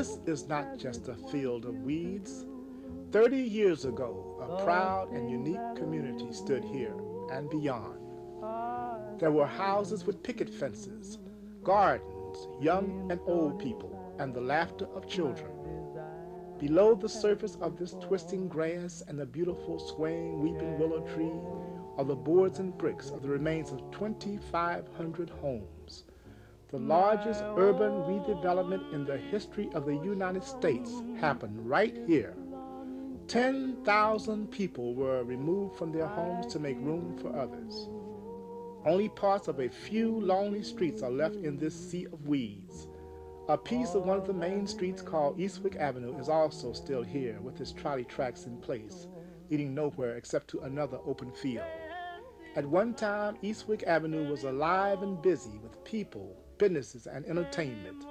This is not just a field of weeds. 30 years ago, a proud and unique community stood here and beyond. There were houses with picket fences, gardens, young and old people, and the laughter of children. Below the surface of this twisting grass and the beautiful swaying weeping willow tree are the boards and bricks of the remains of 2,500 homes. The largest urban redevelopment in the history of the United States happened right here. 10,000 people were removed from their homes to make room for others. Only parts of a few lonely streets are left in this sea of weeds. A piece of one of the main streets called Eastwick Avenue is also still here with its trolley tracks in place, leading nowhere except to another open field. At one time, Eastwick Avenue was alive and busy with people, businesses, and entertainment.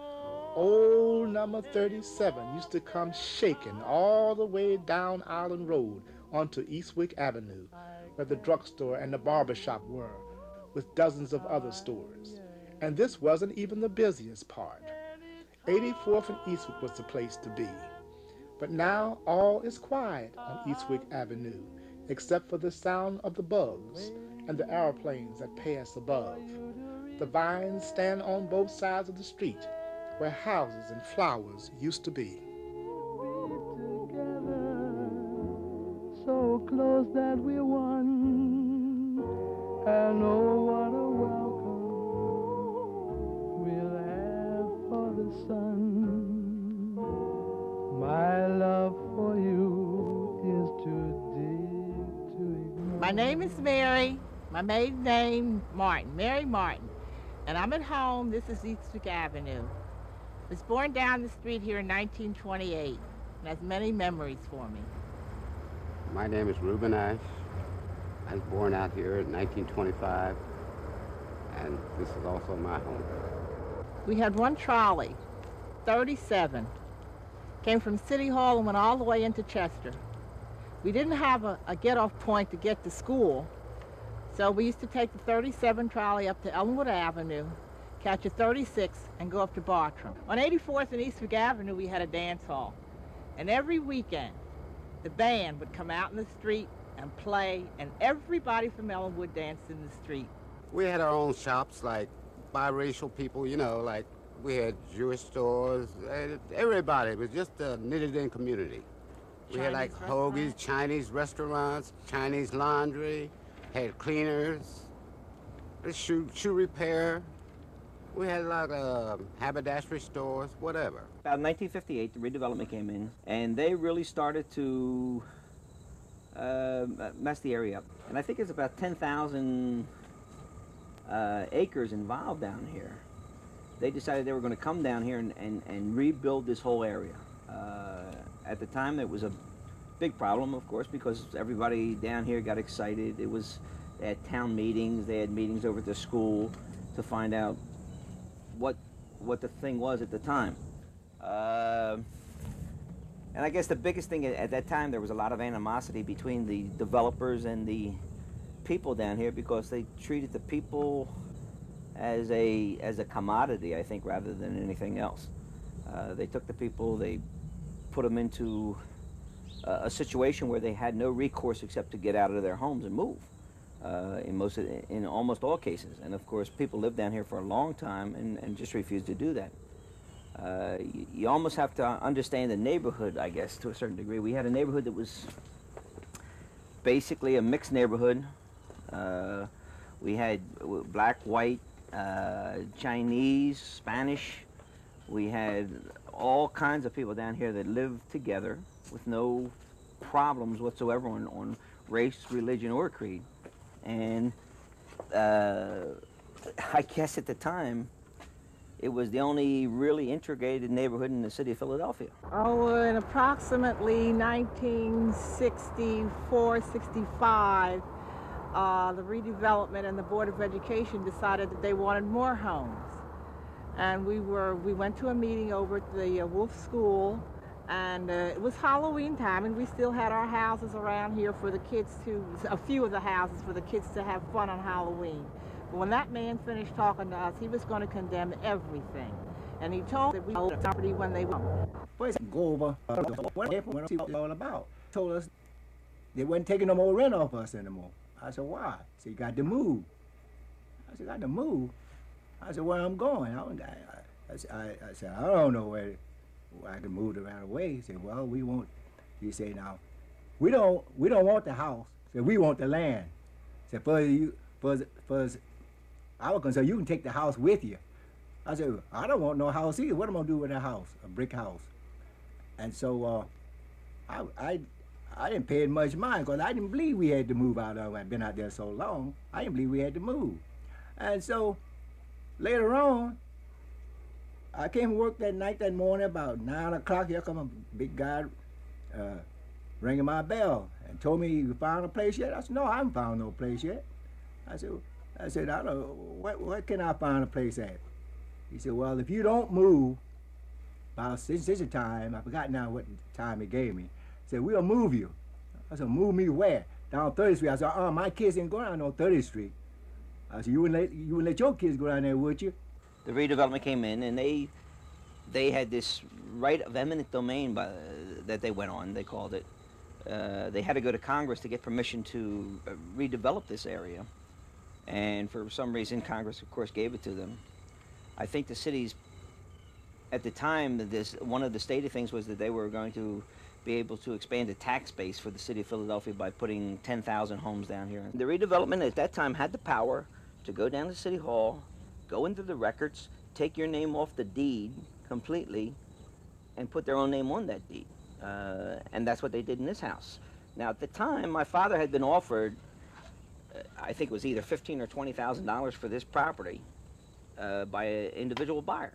Old number 37 used to come shaking all the way down Island Road onto Eastwick Avenue, where the drugstore and the barber shop were, with dozens of other stores. And this wasn't even the busiest part. 84th and Eastwick was the place to be. But now all is quiet on Eastwick Avenue, except for the sound of the bugs and the airplanes that pass above. The vines stand on both sides of the street, where houses and flowers used to be. So close that we're one, and oh, what a welcome we'll have for the sun. My love for you is too deep to ignore. My name is Mary. My maiden name, Martin, Mary Martin. And I'm at home. This is Eastwick Avenue. I was born down the street here in 1928 and has many memories for me. My name is Reuben Ash. I was born out here in 1925, and this is also my home. We had one trolley, 37. Came from City Hall and went all the way into Chester. We didn't have a get-off point to get to school, so we used to take the 37 trolley up to Elmwood Avenue, catch a 36, and go up to Bartram. On 84th and Eastwick Avenue, we had a dance hall. And every weekend, the band would come out in the street and play, and everybody from Elmwood danced in the street. We had our own shops, like biracial people, you know, like we had Jewish stores, everybody. It was just a knitted-in community. We had like hoagies, Chinese restaurants, Chinese laundry, had cleaners, shoe repair. We had a lot of haberdashery stores, whatever. About 1958, the redevelopment came in, and they really started to mess the area up. And I think it's about 10,000 acres involved down here. They decided they were going to come down here and rebuild this whole area. At the time, it was a big problem, of course, because everybody down here got excited. They had town meetings, they had meetings over at the school to find out what the thing was at the time. And I guess the biggest thing at that time, there was a lot of animosity between the developers and the people down here because they treated the people as a commodity, I think, rather than anything else. They took the people, they put them into a situation where they had no recourse except to get out of their homes and move. In almost all cases. And of course, people lived down here for a long time and just refused to do that. You almost have to understand the neighborhood, I guess, to a certain degree. We had a neighborhood that was basically a mixed neighborhood. We had black, white, Chinese, Spanish. We had all kinds of people down here that lived together with no problems whatsoever on race, religion, or creed. And I guess at the time, it was the only really integrated neighborhood in the city of Philadelphia. Oh, in approximately 1964, 65, the redevelopment and the Board of Education decided that they wanted more homes. And we went to a meeting over at the Wolf School, and it was Halloween time, and we still had our houses around here for the kids a few of the houses for the kids to have fun on Halloween. But when that man finished talking to us, he was going to condemn everything. And he told that we owned the property when they won. Boys, go over what it's all about. Told us they wasn't taking no more rent off us anymore. I said, why? He said, you got to move. I said, got to move? I said, where I'm going? I said, I don't know where I can move around away. He said, well, we won't. He said, now, we don't want the house. He said, we want the land. He said, for our concern, you can take the house with you. I said, I don't want no house either. What am I going to do with a house, a brick house? And so I didn't pay it much mind because I didn't believe we had to move out of it. I'd been out there so long. I didn't believe we had to move. And so later on, I came to work that night, that morning, about 9 o'clock. Here come a big guy ringing my bell and told me, you found a place yet? I said, no, I haven't found no place yet. I said, I don't know, what can I find a place at? He said, well, if you don't move, about since a time, I forgot now what time he gave me. He said, we'll move you. I said, move me where? Down 30th Street. I said, my kids ain't going down no 30th Street. I said, you wouldn't let your kids go down there, would you? The redevelopment came in, and they had this right of eminent domain that they went on, they called it. They had to go to Congress to get permission to redevelop this area. And for some reason, Congress, of course, gave it to them. I think the cities, at the time, one of the stated things was that they were going to be able to expand the tax base for the city of Philadelphia by putting 10,000 homes down here. The redevelopment at that time had the power to go down to City Hall, go into the records, take your name off the deed completely, and put their own name on that deed. And that's what they did in this house. Now, at the time, my father had been offered, I think it was either $15,000 or $20,000 for this property by an individual buyer.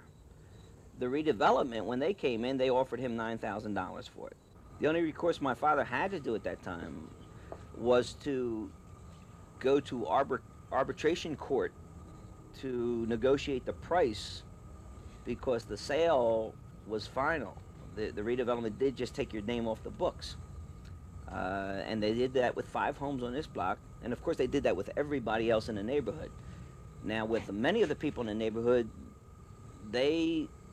The redevelopment, when they came in, they offered him $9,000 for it. The only recourse my father had to do at that time was to go to arbitration court to negotiate the price, because the sale was final. The redevelopment did just take your name off the books. And they did that with 5 homes on this block, and of course they did that with everybody else in the neighborhood. Now, with many of the people in the neighborhood,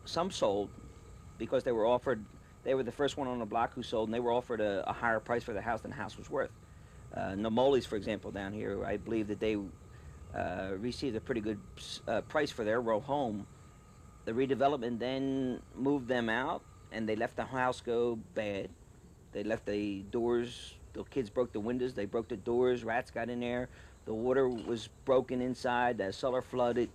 some sold because they were the first one on the block who sold, and they were offered a higher price for the house than the house was worth. Nomoli's, for example, down here, I believe that they received a pretty good price for their row home. The redevelopment then moved them out, and they let the house go bad. They left the doors, the kids broke the windows, they broke the doors, rats got in there, the water was broken inside, the cellar flooded,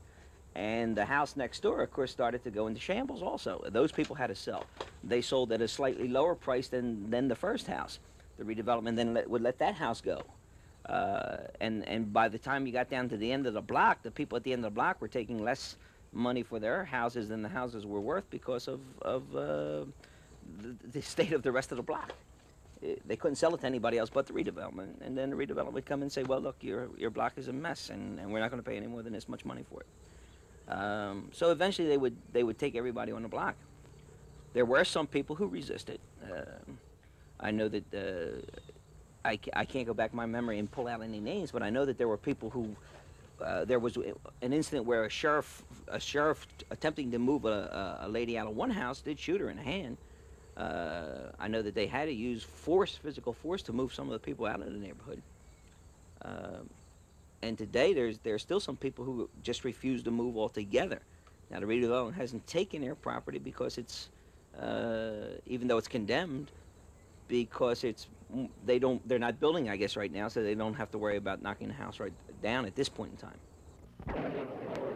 and the house next door, of course, started to go into shambles also. Those people had to sell. They sold at a slightly lower price than the first house. The redevelopment then would let that house go. And by the time you got down to the end of the block, the people at the end of the block were taking less money for their houses than the houses were worth because of the state of the rest of the block. They couldn't sell it to anybody else but the redevelopment, and then the redevelopment would come and say, well, look, your block is a mess, and we're not going to pay any more than this much money for it. So eventually they would take everybody on the block. There were some people who resisted. I know that I can't go back in my memory and pull out any names, but I know that there were people who there was an incident where a sheriff attempting to move a lady out of one house did shoot her in the hand. I know that they had to use physical force to move some of the people out of the neighborhood. And today there's still some people who just refuse to move altogether. Now the redevelopment hasn't taken their property because it's, even though it's condemned, because they're not building, I guess, right now, so they don't have to worry about knocking the house right down at this point in time.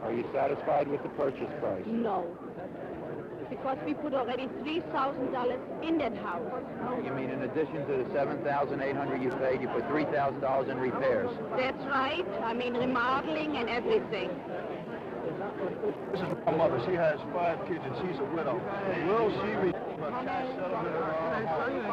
Are you satisfied with the purchase price? No, because we put already $3,000 in that house. You mean in addition to the $7,800 you paid, you put $3,000 in repairs? That's right. I mean remodeling and everything. This is my mother. She has 5 kids and she's a widow. Will she be a cash settlement?